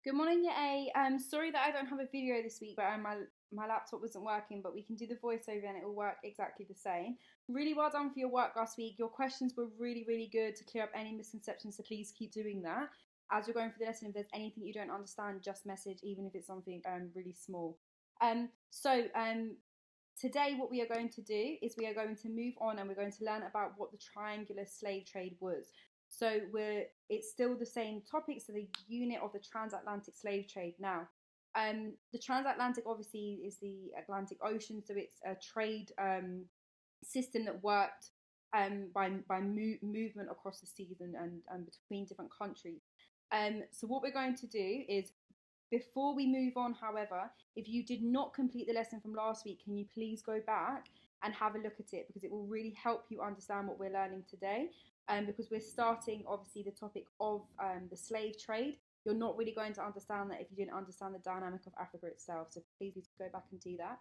Good morning, year A. Sorry that I don't have a video this week, but my laptop wasn't working, but we can do the voiceover and it will work exactly the same. Really well done for your work last week. Your questions were really, really good to clear up any misconceptions, so please keep doing that. As you're going through the lesson, if there's anything you don't understand, just message, even if it's something really small. So today what we are going to do is we are going to move on and we're going to learn about what the triangular slave trade was. So it's still the same topic, so the unit of the transatlantic slave trade. Now, the transatlantic obviously is the Atlantic Ocean, so it's a trade system that worked by movement across the seas and between different countries. So what we're going to do is, before we move on, however, if you did not complete the lesson from last week, can you please go back and have a look at it, because it will really help you understand what we're learning today. Because we're starting, obviously, the topic of the slave trade. You're not really going to understand that if you didn't understand the dynamic of Africa itself. So please go back and do that.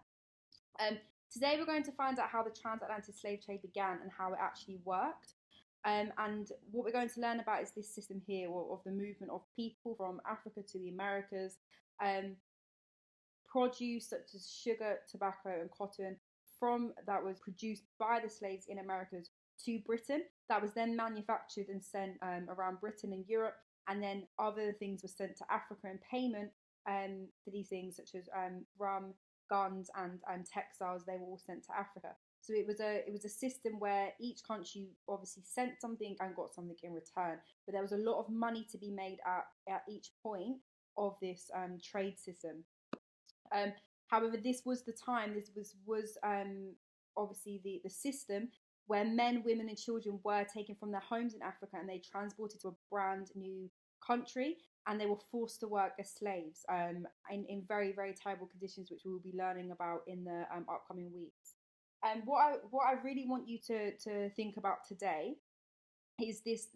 Um, Today, we're going to find out how the transatlantic slave trade began and how it actually worked. And what we're going to learn about is this system here of the movement of people from Africa to the Americas, um, produce such as sugar, tobacco, and cotton from that was produced by the slaves in Americas to Britain. That was then manufactured and sent around Britain and Europe, and then other things were sent to Africa in payment for these things, such as rum, guns, and textiles. They were all sent to Africa. So it was a system where each country obviously sent something and got something in return, but there was a lot of money to be made at each point of this trade system. Um, However, this was the time. This was obviously the system where men, women, and children were taken from their homes in Africa and they transported to a brand new country, and they were forced to work as slaves in very, very terrible conditions, which we will be learning about in the upcoming weeks. And what I really want you to think about today is this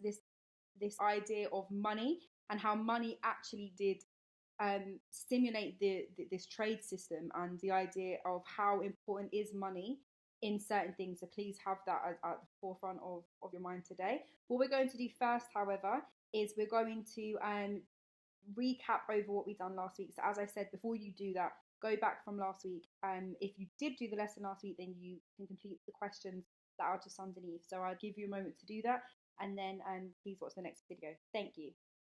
idea of money and how money actually did stimulate this trade system, and the idea of how important is money in certain things. So please have that at the forefront of your mind today. What we're going to do first, however, is we're going to recap over what we've done last week. So as I said, before you do that, go back from last week. If you did do the lesson last week, then you can complete the questions that are just underneath. So I'll give you a moment to do that, and then please watch the next video. Thank you.